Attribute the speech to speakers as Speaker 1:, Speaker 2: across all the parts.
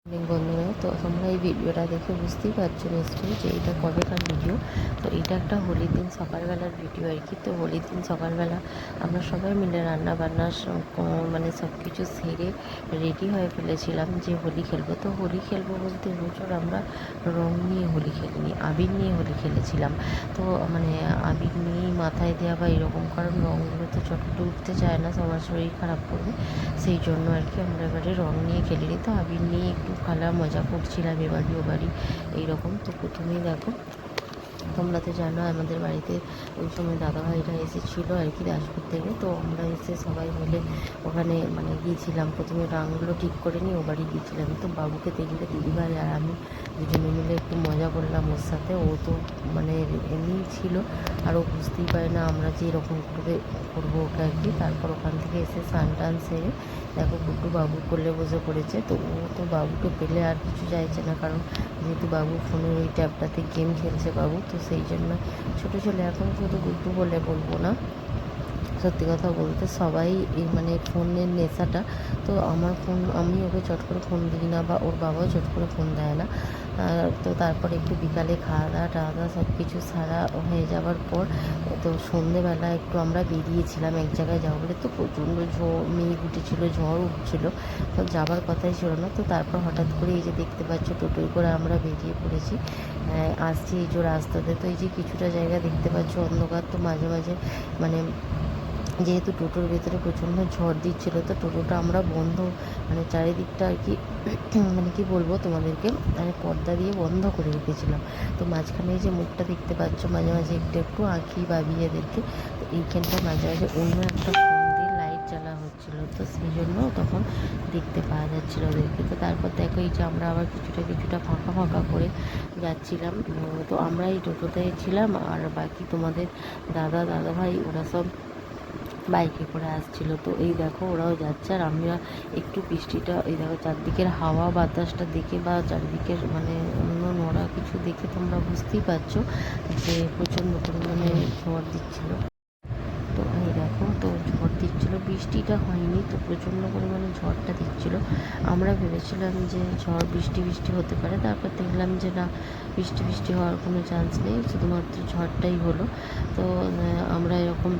Speaker 1: বন্ধুরা, তো তোমরা এই ভিডিওটা দেখে বুঝতেই পারছো নিশ্চয়ই যে এটা কবেকার ভিডিও। তো এটা একটা হোলির দিন সকালবেলার ভিডিও আর কি। তো হোলির দিন সকালবেলা আমরা সবাই মিলে রান্না বান্না মানে সব কিছু সেরে রেডি হয়ে ফেলেছিলাম যে হোলি খেলবো। তো হোলি খেলবো বলতে এবছর আমরা রং নিয়ে হোলি খেলিনি, আবির নিয়ে হোলি খেলেছিলাম। তো মানে আবির নিয়েই মাথায় দেওয়া বা এরকম, কারণ রঙগুলো তো চট করে উঠতে চায় না, সবার শরীর খারাপ করবে, সেই জন্য আর কি আমরা এবারে রং নিয়ে খেলিনি। তো আবির নিয়ে একটু খেলা মজা করছিলাম এবারই ও বাড়ি এইরকম। তো প্রথমেই দেখো, তোমরা তো জানো আমাদের বাড়িতে ওই সময় দাদাভাইরা এসেছিলো আর কি দাসপুর থেকে। তো আমরা এসে সবাই মিলে ওখানে মানে গিয়েছিলাম, প্রথমে রঙগুলো ঠিক করে নিয়ে ও বাড়ি গিয়েছিলাম। তো বাবুকে দেখলে দিদিভাই আর আমি দুজনে মিলে একটু মজা করলাম ওর সাথে। ও তো মানে এমনিই ছিল, আর ও বুঝতেই পারে না আমরা যে এরকম করে করবো ওকে আর কি। তারপর ওখান থেকে এসে স্নান টান সেরে দেখো গুড্ডু বাবুর কোলে বসে পড়েছে। তো ও তো বাবুকে পেলে আর কিছু চাইছে না, কারণ যেহেতু বাবু ফোনের ওই ট্যাবটাতে গেম খেলছে বাবু, তো সেই জন্য ছোটো ছেলে এখন শুধু গুড্ডু বলে বলবো না, সত্যি কথা বলতে সবাই এই মানে ফোনের নেশাটা। তো আমার ফোন, আমি ওকে চট করে ফোন দিই না, বা ওর বাবাও চট করে ফোন দেয় না। তো তারপরে একটু বিকালে খাওয়া দাওয়া টাওয়া দাওয়া সব কিছু সারা হয়ে যাওয়ার পর তো সন্ধেবেলা একটু আমরা বেরিয়েছিলাম এক জায়গায় যাবো বলে। তো প্রচণ্ড মেঘ উঠেছিলো, ঝড় উঠছিলো, তো যাবার কথাই ছিল না। তো তারপর হঠাৎ করে এই যে দেখতে পাচ্ছ টোটোয় করে আমরা বেরিয়ে পড়েছি, আসছি এই যে রাস্তাতে। তো এই যে কিছুটা জায়গা দেখতে পাচ্ছ অন্ধকার, তো মাঝে মাঝে মানে যেহেতু টোটোর ভেতরে প্রচণ্ড ঝড় দিচ্ছিলো, তো টোটোটা আমরা বন্ধ মানে চারিদিকটা আর কি মানে কি বলবো তোমাদেরকে, মানে পর্দা দিয়ে বন্ধ করে রেখেছিলাম। তো মাঝখানে যে মুখটা দেখতে পাচ্ছ মাঝে মাঝে একটু একটু আঁকি বাবি এদেরকে, তো এইখানটা মাঝে মাঝে অন্য একটা ফোন দিয়ে লাইট জ্বালা হচ্ছিলো, তো সেই জন্য তখন দেখতে পাওয়া যাচ্ছিলো ওদেরকে। তো তারপর দেখো এই যে আমরা আবার কিছুটা ফাঁকা ফাঁকা করে যাচ্ছিলাম। তো আমরা এই টোটোতে ছিলাম, আর বাকি তোমাদের দাদাভাই ওরা সব বাইকে করে আসছিলো। তো এই দেখো ওরাও যাচ্ছে, আর আমরা একটু বৃষ্টিটা, এই দেখো চারদিকের হাওয়া বাতাসটা দেখে বা চারদিকের মানে অন্য নোড়া কিছু দেখে তোমরা বুঝতেই পারছো যে প্রচণ্ড পরিমাণে ঝড় দিচ্ছিলো। তো এই দেখো, তো ঝড় দিচ্ছিলো, বৃষ্টিটা হয়নি, তো প্রচণ্ড পরিমাণে ঝড়টা দিচ্ছিলো। আমরা ভেবেছিলাম যে ঝড় বৃষ্টি হতে পারে, তারপর দেখলাম যে না, বৃষ্টি হওয়ার কোনো চান্স নেই, শুধুমাত্র ঝড়টাই হলো। তো আমরা এরকম,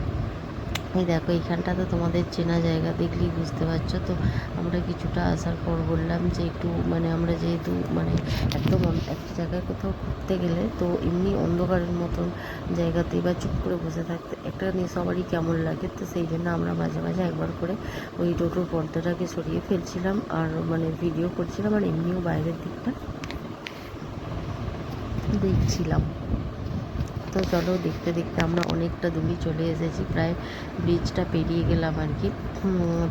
Speaker 1: এই দেখো এইখানটা তো তোমাদের চেনা জায়গা, দেখলেই বুঝতে পারছো। তো আমরা কিছুটা আসার পর বললাম যে একটু মানে আমরা যেহেতু মানে একদম একটা জায়গায় কোথাও ঘুরতে গেলে তো এমনি অন্ধকারের মতন জায়গাতেই বা চুপ করে বসে থাকতে একটা সবারই কেমন লাগে, তো সেই জন্য আমরা মাঝে মাঝে একবার করে ওই টোটোর পর্দাটাকে সরিয়ে ফেলছিলাম আর মানে ভিডিও করছিলাম, আর এমনিও বাইরের দিকটা দেখছিলাম। তো চলো দেখতে দেখতে আমরা অনেকটা দূরই চলে এসেছি, প্রায় ব্রিজটা পেরিয়ে গেলাম আর কি।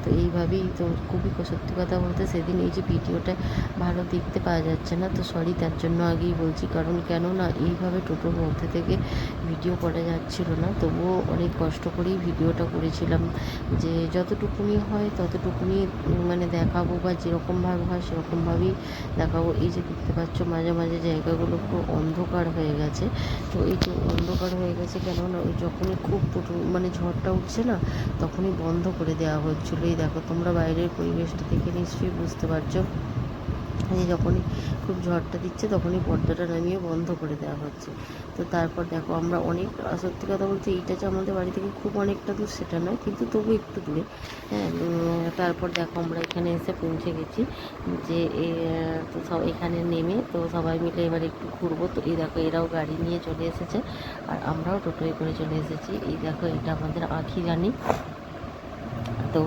Speaker 1: তো এইভাবেই তো খুবই সত্যি কথা বলতে সেদিন এই যে ভিডিওটা ভালো দেখতে পাওয়া যাচ্ছে না, তো সরি তার জন্য আগেই বলছি, কারণ কেননা এইভাবে টোটোর মধ্যে থেকে ভিডিও করা যাচ্ছিল না। তবুও অনেক কষ্ট করেই ভিডিওটা করেছিলাম, যে যতটুকুনি হয় ততটুকুনি মানে দেখাবো, বা যেরকমভাবে হয় সেরকমভাবেই দেখাবো। এই যে দেখতে পাচ্ছ মাঝে মাঝে জায়গাগুলো পুরো অন্ধকার হয়ে গেছে। তো এই তো অন্ধকার হয়ে গেছে কেননা ওই যখনই খুব মানে ঝড়টা উঠছে না, তখনই বন্ধ করে দেওয়া হচ্ছিলো। এই দেখো তোমরা বাইরের পরিবেশটা দেখে নিশ্চয়ই বুঝতে পারছো যে যখনই খুব ঝড়টা দিচ্ছে তখনই পর্দাটা নামিয়ে বন্ধ করে দেওয়া হচ্ছে। তো তারপর দেখো আমরা অনেক, সত্যি কথা বলতে এইটা যে আমাদের বাড়ি থেকে খুব অনেকটা দূর সেটা নয়, কিন্তু তবু একটু দূরে। হ্যাঁ, তারপর দেখো আমরা এখানে এসে পৌঁছে গেছি, যে তো সব এখানে নেমে তো সবাই মিলে এবার একটু ঘুরবো। তো এই দেখো এরাও গাড়ি নিয়ে চলে এসেছে, আর আমরাও টোটোয় করে চলে এসেছি। এই দেখো এটা আমাদের আঁখি রানী। তো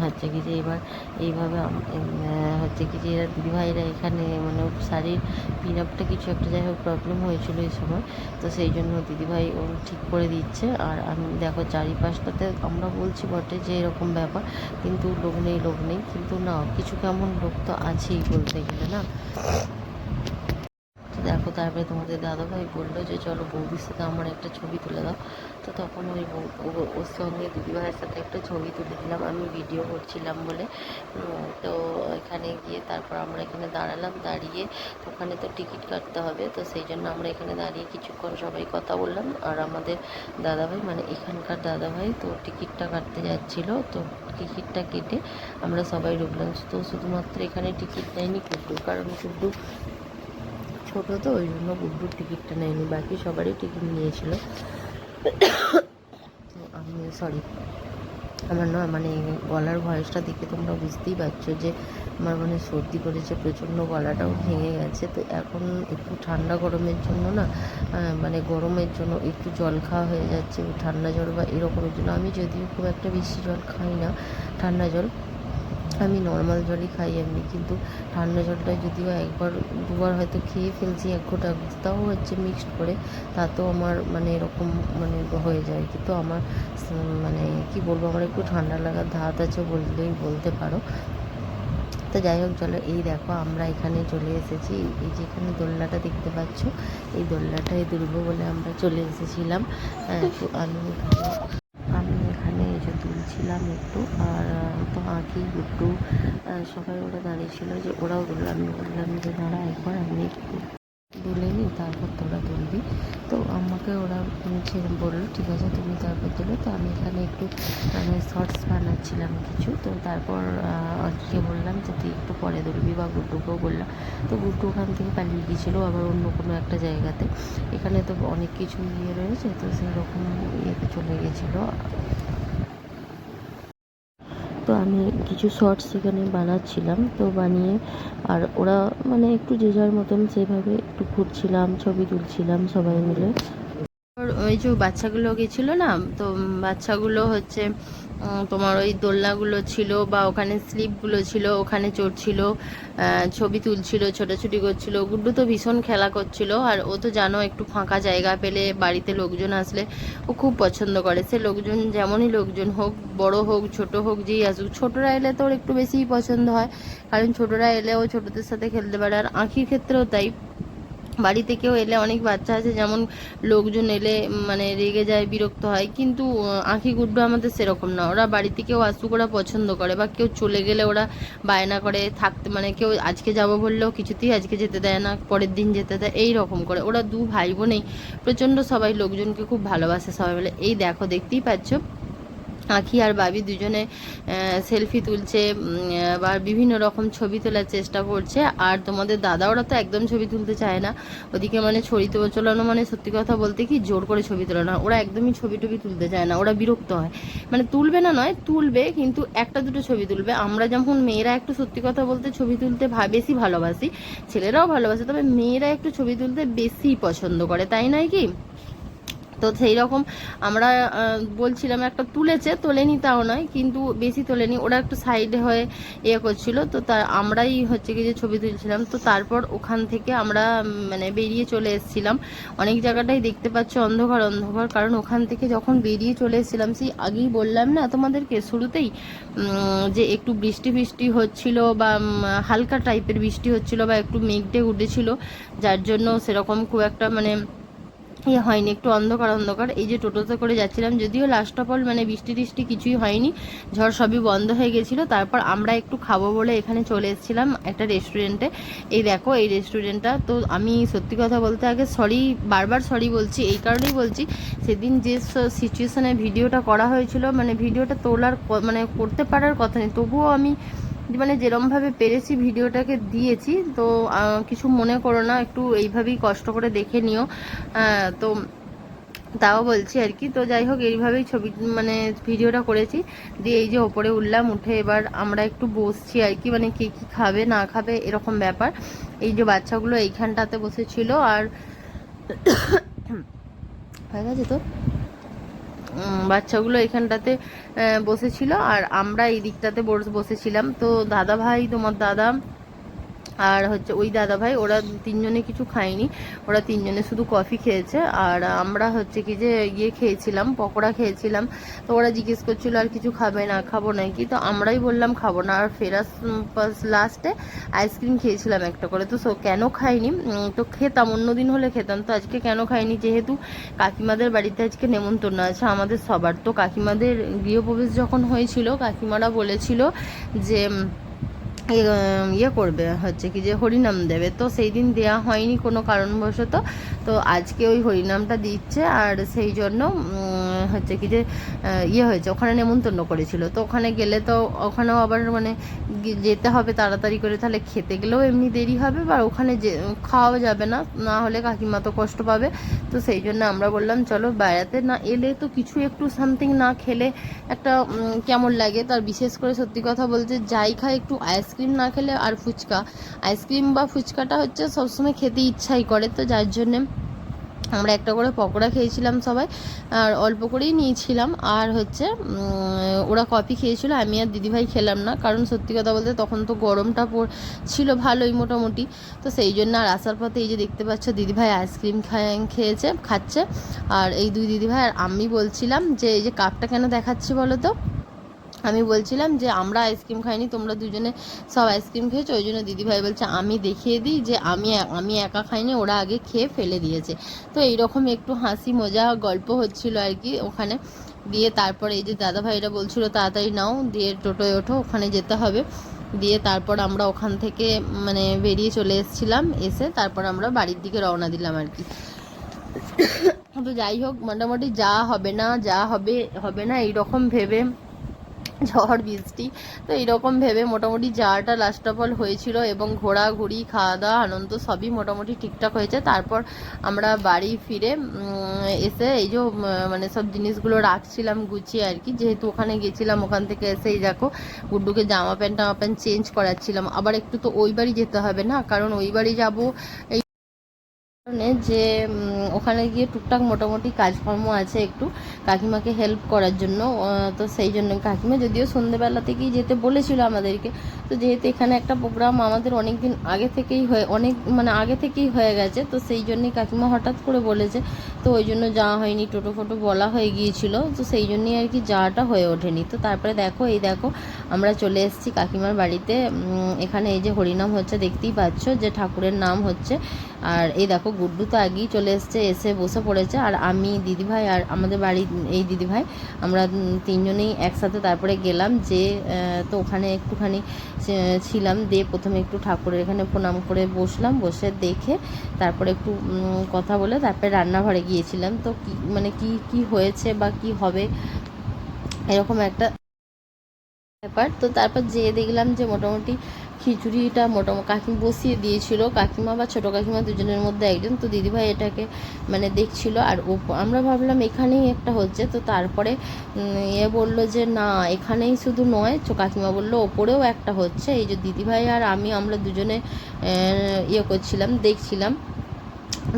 Speaker 1: হচ্ছে কি যে এবার এইভাবে হচ্ছে কি যে এরা দিদিভাইরা এখানে মানে শাড়ির পিন আপটা কিছু একটা যাই হোক প্রবলেম হয়েছিল এই সময়, তো সেই জন্য দিদিভাই ও ঠিক করে দিচ্ছে। আর আমি দেখো চারিপাশটাতে আমরা বলছি বটে যে এরকম ব্যাপার, কিন্তু লোক নেই, কিন্তু না কিছু কেমন লোক তো আছেই বলতে গেলে না। দেখো তারপরে তোমাদের দাদাভাই বললো যে চলো বৌদির সাথে আমার একটা ছবি তুলে দাও। তো তখন ওই ওর সঙ্গে দিদিভাইয়ের সাথে একটা ছবি তুলে দিলাম আমি ভিডিও করছিলাম বলে। তো এখানে গিয়ে তারপর আমরা এখানে দাঁড়ালাম, দাঁড়িয়ে ওখানে তো টিকিট কাটতে হবে, তো সেই জন্য আমরা এখানে দাঁড়িয়ে কিছুক্ষণ সবাই কথা বললাম। আর আমাদের দাদাভাই মানে এখানকার দাদাভাই তো টিকিটটা কাটতে যাচ্ছিলো, তো টিকিটটা কেটে আমরা সবাই ঢুকলাম। তো শুধুমাত্র এখানে টিকিট নেয়নি গুড্ডু, কারণ গুড্ডু ছোটো তো ওই জন্য গুড্ডুর টিকিটটা নেয়নি, বাকি সবারই টিকিট নিয়েছিল। তো আমি সরি, আমার না মানে গলার ভয়েসটা দেখে তোমরা বুঝতেই পারছো যে আমার মানে সর্দি করেছে প্রচণ্ড, গলাটাও ভেঙে গেছে। তো এখন একটু ঠান্ডা গরমের জন্য না মানে গরমের জন্য একটু জল খাওয়া হয়ে যাচ্ছে, ঠান্ডা জল বা এরকমের জন্য। আমি যদিও খুব একটা বেশি জল খাই না, ঠান্ডা জল আমি নর্মাল জলই খাই এমনি, কিন্তু ঠান্ডা জলটা যদিও একবার দুবার হয়তো খেয়ে ফেলছি এক ঘোঁটা, তাও হচ্ছে মিক্সড করে, তাতেও আমার মানে এরকম মানে হয়ে যায়। কিন্তু আমার মানে কি বলবো, আমার একটু ঠান্ডা লাগার ধাত আছে বললেই বলতে পারো। তো যাই হোক চলো, এই দেখো আমরা এখানে চলে এসেছি, এই যেখানে দোলনাটা দেখতে পাচ্ছ, এই দোলনাটায় দুলবো বলে আমরা চলে এসেছিলাম। তো আমি এখানে এই যে তুলছিলাম একটু, আর তো আঁকি গুড্ডু সবাই ওরা দাঁড়িয়েছিল যে ওরাও দুললো। আমি বললাম যে দাঁড়া একবার আমি একটু দুলে নিই, তারপর তোরা তুলবি। তো আমাকে ওরা ছেড়ে বললো ঠিক আছে তুমি তারপর তুলো। তো আমি এখানে একটু মানে শর্টস বানাচ্ছিলাম কিছু, তো তারপর আজকে বললাম যে তুই একটু পরে তুলবি, বা গুড্ডুকেও বললাম। তো গুড্ডু ওখান থেকে পালিয়ে গিয়েছিলো আবার অন্য কোনো একটা জায়গাতে, এখানে তো অনেক কিছু ইয়ে রয়েছে, তো সেই রকম ইয়েতে চলে গেছিলো। তো আমি কিছু শর্টস সেখানে বানাচ্ছিলাম, তো বানিয়ে আর ওরা মানে একটু যে যার মতন সেভাবে একটু ঘুরছিলাম, ছবি তুলছিলাম সবাই মিলে। ওই যে বাচ্চাগুলো গেছিলো না, তো বাচ্চাগুলো হচ্ছে তোমার ওই দোলনাগুলো ছিল বা ওখানে স্লিপগুলো ছিল, ওখানে চড়ছিল, ছবি তুলছিল, ছোটাছুটি করছিল। গুড্ডু তো ভীষণ খেলা করছিল, আর ও তো জানো একটু ফাঁকা জায়গা পেলে বাড়িতে লোকজন আসলে ও খুব পছন্দ করে। সে লোকজন যেমনই লোকজন হোক, বড় হোক ছোট হোক, যেই আসুক, ছোটরা এলে তো ওর একটু বেশিই পছন্দ হয়, কারণ ছোটরা এলে ও ছোটদের সাথে খেলতে পারে। আর আঁখির ক্ষেত্রেও তাই, বাড়িতে কেউ এলে, অনেক বাচ্চা আছে যেমন লোকজন এলে মানে রেগে যায়, বিরক্ত হয়, কিন্তু আঁখি গুড্ডু আমাদের সেরকম না। ওরা বাড়িতে কেউ আসুক ওরা পছন্দ করে, বা কেউ চলে গেলে ওরা বায়না করে থাকতে, মানে কেউ আজকে যাব বললেও কিছুতেই আজকে যেতে দেয় না, পরের দিন যেতে দেয়, এই রকম করে। ওরা দু ভাই বোনেই প্রচণ্ড সবাই লোকজনকে খুব ভালোবাসে সবাই মিলে। এই দেখো দেখতেই পাচ্ছ আঁখি আর বাবি দুজনে সেলফি তুলছে, বা বিভিন্ন রকম ছবি তোলার চেষ্টা করছে। আর তোমাদের দাদা ওরা তো একদম ছবি তুলতে চায় না, ওদিকে মানে ছড়ি তো চলানো মানে সত্যি কথা বলতে কি জোর করে ছবি তোলানো, ওরা একদমই ছবি টবি তুলতে চায় না, ওরা বিরক্ত হয়। মানে তুলবে না নয়, তুলবে কিন্তু একটা দুটো ছবি তুলবে। আমরা যেমন মেয়েরা একটু সত্যি কথা বলতে ছবি তুলতে বেশি ভালোবাসি, ছেলেরাও ভালোবাসে, তবে মেয়েরা একটু ছবি তুলতে বেশি পছন্দ করে, তাই নয় কি? তো সেই রকম আমরা বলছিলাম, একটা তুলেছে, তোলেনি তাও নয়, কিন্তু বেশি তোলেনি, ওরা একটু সাইডে হয়ে ইয়ে করছিল। তো আমরাই হচ্ছে কি যে ছবি তুলছিলাম। তো তারপর ওখান থেকে আমরা মানে বেরিয়ে চলে এসেছিলাম। অনেক জায়গাটাই দেখতে পাচ্ছ অন্ধকার অন্ধকার, কারণ ওখান থেকে যখন বেরিয়ে চলে এসেছিলাম, সেই আগেই বললাম না তোমাদেরকে শুরুতেই যে একটু বৃষ্টি ফৃষ্টি হচ্ছিল, বা হালকা টাইপের বৃষ্টি হচ্ছিল, বা একটু মেঘটে উঠেছিল, যার জন্য সেরকম খুব একটা মানে ইয়ে হয়নি, একটু অন্ধকার অন্ধকার। এই যে টোটোতে করে যাচ্ছিলাম, যদিও লাস্ট অফ অল মানে বৃষ্টি টিষ্টি কিছুই হয়নি, ঝড় সবই বন্ধ হয়ে গেছিলো। তারপর আমরা একটু খাবো বলে এখানে চলে এসেছিলাম একটা রেস্টুরেন্টে। এই দেখো এই রেস্টুরেন্টটা, তো আমি সত্যি কথা বলতে আগে সরি, বারবার সরি বলছি, এই কারণেই বলছি সেদিন যে সিচুয়েশনে ভিডিওটা করা হয়েছিল, মানে ভিডিওটা তোলার মানে করতে পারার কথা নেই, তবুও আমি মানে যেরমভাবে পেরেছি ভিডিওটাকে দিয়েছি। তো কিছু মনে করো না, একটু এইভাবেই কষ্ট করে দেখে নিও। তো তাও বলছি আর কি। তো যাই হোক এইভাবেই ছবি মানে ভিডিওটা করেছি, দিয়ে এই যে ওপরে উঠলাম, উঠে এবার আমরা একটু বসছি আর কি, মানে কে কী খাবে না খাবে এরকম ব্যাপার। এই যে বাচ্চাগুলো এইখানটাতে বসেছিল, আর হয়ে গেছে তো, বাচ্চাগুলো এখানটাতে বসেছিল, আর আমরা এই দিকটাতে বসেছিলাম। তো দাদা ভাই, তোমার দাদা আর হচ্ছে ওই দাদা ভাই ওরা তিনজনে কিছু খায়নি, ওরা তিনজনে শুধু কফি খেয়েছে। আর আমরা হচ্ছে কি যে খেয়েছিলাম, পকোড়া খেয়েছিলাম। তো ওরা জিজ্ঞেস করছিল আর কিছু খাবে না, খাবো নাকি, তো আমরাই বললাম খাবো না। আর ফেরাস লাস্টে আইসক্রিম খেয়েছিলাম একটা করে। তো কেন খাইনি, তো খেতাম অন্যদিন হলে খেতাম, তো আজকে কেন খাইনি, যেহেতু কাকিমাদের বাড়িতে আজকে নেমন্তন্ন আছে আমাদের সবার। তো কাকিমাদের গৃহপ্রবেশ যখন হয়েছিল কাকিমারা বলেছিল যে করবে হচ্ছে কি যে হরিনাম দেবে, তো সেই দিন দেওয়া হয়নি কোনো কারণবশত। তো আজকে ওই হরিনামটা দিচ্ছে, আর সেই জন্য হচ্ছে কি যে হয়েছে, ওখানে নেমন্তন্ন করেছিল। তো ওখানে গেলে তো ওখানেও আবার মানে যেতে হবে তাড়াতাড়ি করে, তাহলে খেতে গেলেও এমনি দেরি হবে, বা ওখানে যে খাওয়া যাবে না, না হলে কাকিমা তো কষ্ট পাবে। তো সেই জন্য আমরা বললাম চলো, বেড়াতে না এলে তো কিছু একটু সামথিং না খেলে একটা কেমন লাগে। তার বিশেষ করে সত্যি কথা বলতে যাই খায় একটু আইসক্রিম না খেলে, আর ফুচকা, আইসক্রিম বা ফুচকাটা হচ্ছে সবসময় খেতে ইচ্ছাই করে। তো যার জন্যে আমরা একটা করে পকোড়া খেয়েছিলাম সবাই, আর অল্প করেই নিয়েছিলাম। আর হচ্ছে ওরা কফি খেয়েছিল, আমি আর দিদিভাই খেলাম না, কারণ সত্যি কথা বলতে তখন তো গরমটা ছিল ভালোই মোটামুটি। তো সেই জন্য আর আসার পথে এই যে দেখতে পাচ্ছ দিদিভাই আইসক্রিম খাচ্ছে। আর এই দুই দিদিভাই আর আমি বলছিলাম যে এই যে কাপটা কেন দেখাচ্ছি বলো তো, আমি বলছিলাম যে আমরা আইসক্রিম খাইনি, তোমরা দুজনে সব আইসক্রিম খেয়েছো, ওই জন্য দিদিভাই বলছে আমি দেখিয়ে দিই যে আমি একা খাইনি, ওরা আগে খেয়ে ফেলে দিয়েছে। তো এইরকম একটু হাসি মজা গল্প হচ্ছিল আর কি ওখানে। দিয়ে তারপরে এই যে দাদা ভাইরা বলছিল তাড়াতাড়ি নাও, দিয়ে টোটোয় ওঠো, ওখানে যেতে হবে। দিয়ে তারপর আমরা ওখান থেকে মানে বেরিয়ে চলে এসেছিলাম, এসে তারপর আমরা বাড়ির দিকে রওনা দিলাম আর কি। তো যাই হোক, মোটামুটি যা হবে না যা হবে না এইরকম ভেবে, ঝড় বৃষ্টি, তো এইরকম ভেবে মোটামুটি যাওয়াটা লাস্ট অফ অল হয়েছিল, এবং ঘোরাঘুরি খাওয়া দাওয়া আনন্দ সবই মোটামুটি ঠিকঠাক হয়েছে। তারপর আমরা বাড়ি ফিরে এসে এই যে মানে সব জিনিসগুলো রাখছিলাম গুছিয়ে আর কি, যেহেতু ওখানে গেছিলাম, ওখান থেকে এসে এই দেখো গুড্ডুকে জামা প্যান্ট চেঞ্জ করাচ্ছিলাম। আবার একটু তো ওই বাড়ি যেতে হবে না, কারণ ওই বাড়ি যাবো এই যে ওখানে গিয়ে টুকটাক মোটামুটি কাজকর্ম আছে একটু কাকিমাকে হেল্প করার জন্য। তো সেই জন্য কাকিমা যদিও সন্ধ্যেবেলা থেকেই যেতে বলেছিল আমাদেরকে, তো যেহেতু এখানে একটা প্রোগ্রাম আমাদের অনেক দিন আগে থেকেই আগে থেকেই হয়ে গেছে, তো সেই জন্যই কাকিমা হঠাৎ করে বলেছে, তো ওই জন্য যাওয়া হয়নি, টোটো ফোটো বলা হয়ে গিয়েছিল, তো সেই জন্যই আর কি যাওয়াটা হয়ে ওঠেনি। তো তারপরে দেখো আমরা চলে এসেছি কাকিমার বাড়িতে। এখানে এই যে হরিনাম হচ্ছে দেখতেই পাচ্ছ, যে ঠাকুরের নাম হচ্ছে। আর এই দেখো গুড্ডু তো আগেই চলে এসে বসে পড়েছে, আর আমি দিদিভাই আর আমাদের বাড়ির এই দিদিভাই আমরা তিনজনেই একসাথে তারপরে গেলাম, যে তো ওখানে একটুখানি ছিলাম, দিয়ে প্রথমে একটু ঠাকুরের এখানে প্রণাম করে বসলাম, বসে দেখে তারপরে একটু কথা বলে তারপরে রান্নাঘরে গিয়েছিলাম। তো কি হয়েছে বা কি হবে এরকম একটা ব্যাপার। তো তারপর যেয়ে দেখলাম যে মোটামুটি খিচুড়িটা কাকিমা বসিয়ে দিয়েছিল, কাকিমা বা ছোটো কাকিমা দুজনের মধ্যে একজন। তো দিদিভাই এটাকে মানে দেখছিল, আর আমরা ভাবলাম এখানেই একটা হচ্ছে। তো তারপরে বললো যে না এখানেই শুধু নয়, কাকিমা বললো ওপরেও একটা হচ্ছে। এই যে দিদিভাই আর আমরা দুজনে করছিলাম, দেখছিলাম,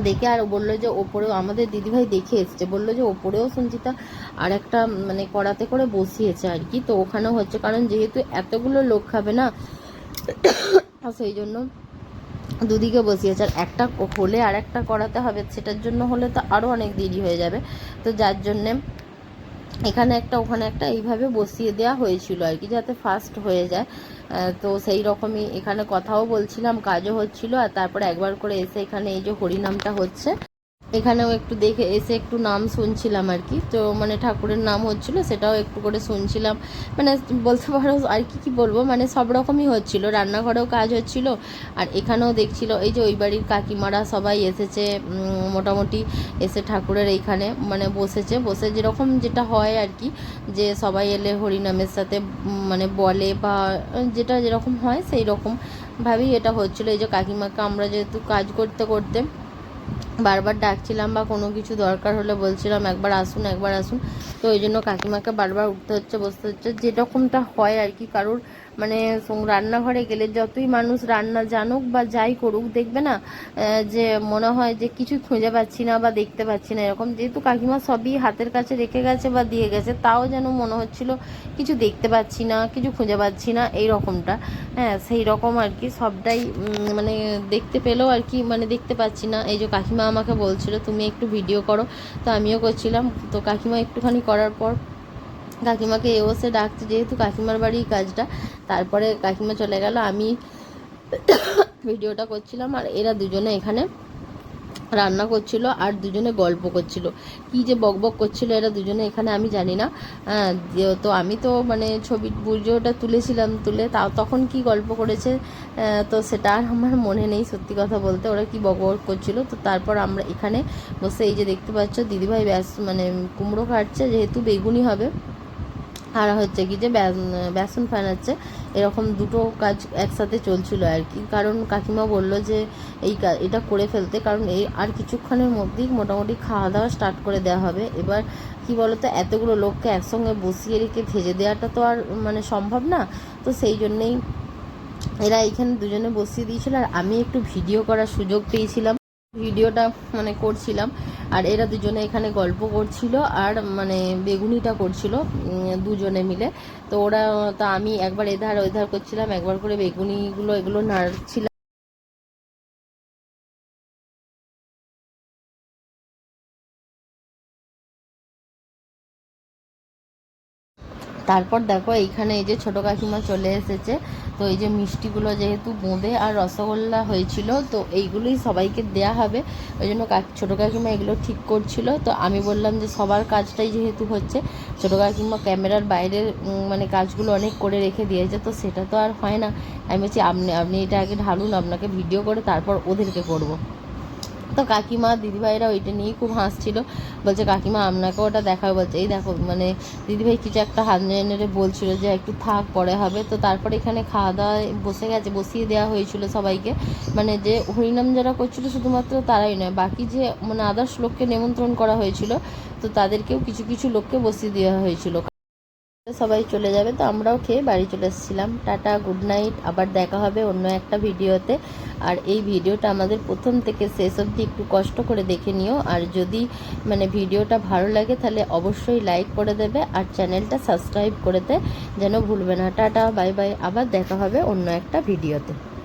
Speaker 1: দেখে আর বললো যে ওপরেও আমাদের দিদিভাই দেখে এসছে, বললো যে ওপরেও সঞ্চিতা আর একটা মানে কড়াতে করে বসিয়েছে আর কি। তো ওখানেও হচ্ছে, কারণ যেহেতু এতগুলো লোক খাবে না, সেই জন্য দুদিকে বসিয়েছে। আর একটা হলে আর একটা করাতে হবে, সেটার জন্য হলে তো আরও অনেক দেরি হয়ে যাবে। তো যার জন্যে এখানে একটা ওখানে একটা এইভাবে বসিয়ে দেওয়া হয়েছিল আর কি, যাতে ফাস্ট হয়ে যায়। তো সেই রকমই এখানে কথাও বলছিলাম, কাজও হচ্ছিল। আর তারপরে একবার করে এসে এখানে এই যে হরিনামটা হচ্ছে, এখানেও একটু দেখে এসে একটু নাম শুনছিলাম আর কি। তো মানে ঠাকুরের নাম হচ্ছিলো, সেটাও একটু করে শুনছিলাম। মানে বলতে পারো আর কি বলবো, মানে সব রকমই হচ্ছিল, রান্নাঘরেও কাজ হচ্ছিল, আর এখানেও দেখছিল। এই যে ওই বাড়ির কাকিমারা সবাই এসেছে মোটামুটি, এসে ঠাকুরের এইখানে মানে বসে যেরকম যেটা হয় আর কি, যে সবাই এলে হরিনামের সাথে মানে বলে, বা যেটা যেরকম হয় সেই রকম ভাবেই এটা হচ্ছিলো। এই যে কাকিমাকে আমরা যেহেতু কাজ করতে করতে বারবার ডাকছিলাম, বা কোনো কিছু দরকার হলে বলছিলাম একবার আসুন, তো ওই জন্য কাকিমাকে বারবার উঠতে হচ্ছে, বসতে হচ্ছে, যেরকমটা হয় আর কি। কারোর মানে রান্নাঘরে গেলে যতই মানুষ রান্না জানুক বা যাই করুক, দেখবে না যে মনে হয় যে কিছু খুঁজে পাচ্ছি না বা দেখতে পাচ্ছি না এরকম। যেহেতু কাকিমা সবই হাতের কাছে রেখে গেছে বা দিয়ে গেছে, তাও যেন মনে হচ্ছিল কিছু দেখতে পাচ্ছি না, কিছু খুঁজে পাচ্ছি না, এই রকমটা। হ্যাঁ, সেই রকম আর কি সবটাই মানে দেখতে পেলেও আর কি মানে দেখতে পাচ্ছি না। এই যে কাকিমা আমাকে বলছিল তুমি একটু ভিডিও করো, তো আমিও করছিলাম। তো কাকিমা একটুখানি করার পর কাকিমাকে এ বসে ডাকছে, যেহেতু কাকিমার বাড়ি কাজটা। তারপরে কাকিমা চলে গেল, আমি ভিডিওটা করছিলাম আর এরা দুজনে এখানে রান্না করছিল আর দুজনে গল্প করছিল। কি যে বকবক করছিল এরা দুজনে এখানে আমি জানি না। তো আমি তো মানে ছবি ভিডিওটা তুলেছিলাম, তুলে তখন কি গল্প করেছে তো সেটা আর আমার মনে নেই সত্যি কথা বলতে, ওরা কি বকবক করছিল। তো তারপর আমরা এখানে বসে এই যে দেখতে পাচ্ছ দিদিভাই মানে কুমড়ো কাটছে, যেহেতু বেগুনি হবে, আর হচ্ছে কি যে বেসন ফানাচ্ছে, এরকম দুটো কাজ একসাথে চলছিল আর কি। কারণ কাকিমা বলল যে এটা করে ফেলতে, কারণ এই আর কিছুক্ষণের মধ্যেই মোটামুটি খাওয়া দাওয়া স্টার্ট করে দেওয়া হবে। এবার কি বলতো, এতগুলো লোককে একসঙ্গে বসিয়ে রেখে ভেজে দেওয়াটা তো আর মানে সম্ভব না। তো সেই জন্যেই এরা এইখানে দুজনে বসিয়ে দিয়েছিল আর আমি একটু ভিডিও করার সুযোগ পেয়েছিলাম, ভিডিওটা মানে করছিলাম। আর এরা দুজনে এখানে গল্প করছিল আর মানে বেগুনিটা করছিল দুজনে মিলে। তো ওরা তো আমি একবার এধার ওইধার করছিলাম, একবার করে বেগুনিগুলো এগুলো নাড়ছিলাম। তারপর দেখো এইখানে এই যে ছোটো কাকিমা চলে এসেছে। তো এই যে মিষ্টিগুলো যেহেতু বোঁদে আর রসগোল্লা হয়েছিল, তো এইগুলোই সবাইকে দেয়া হবে, ওই জন্য ছোটো কাকিমা এগুলো ঠিক করছিল। তো আমি বললাম যে সবার কাজটাই যেহেতু হচ্ছে, ছোটো কাকিমা ক্যামেরার বাইরের মানে কাজগুলো অনেক করে রেখে দিয়েছে, তো সেটা তো আর হয় না। আমি বলছি আপনি এটা আগে ঢালুন, আপনাকে ভিডিও করে তারপর ওদেরকে করব। তো কাকিমা দিদিভাইরা ওইটা নিয়েই খুব হাসছিল, বলছে কাকিমা আপনাকে ওটা দেখাবে, বলছে এই দেখো মানে দিদিভাই কিছু একটা হাত নেড়ে নেড়ে বলছিল যে একটু থাক পরে হবে। তো তারপরে এখানে খাওয়া দাওয়ায় বসিয়ে দেওয়া হয়েছিল সবাইকে, মানে যে হরিনাম যারা করছিল শুধুমাত্র তারাই নয়, বাকি যে মানে আদার্স লোককে নিমন্ত্রণ করা হয়েছিল, তো তাদেরকেও কিছু কিছু লোককে বসিয়ে দেওয়া হয়েছিল। সবাই চলে যাবে, তো আমরাও খেয়ে বাড়ি চলে এসেছিলাম। টাটা, গুড নাইট, আবার দেখা হবে অন্য একটা ভিডিওতে। আর এই ভিডিওটা আমাদের প্রথম থেকে শেষ অবধি একটু কষ্ট করে দেখে নিও, আর যদি মানে ভিডিওটা ভালো লাগে তাহলে অবশ্যই লাইক করে দেবে আর চ্যানেলটা সাবস্ক্রাইব করে যেন ভুলবে না। টাটা, বাই বাই, আবার দেখা হবে অন্য একটা ভিডিওতে।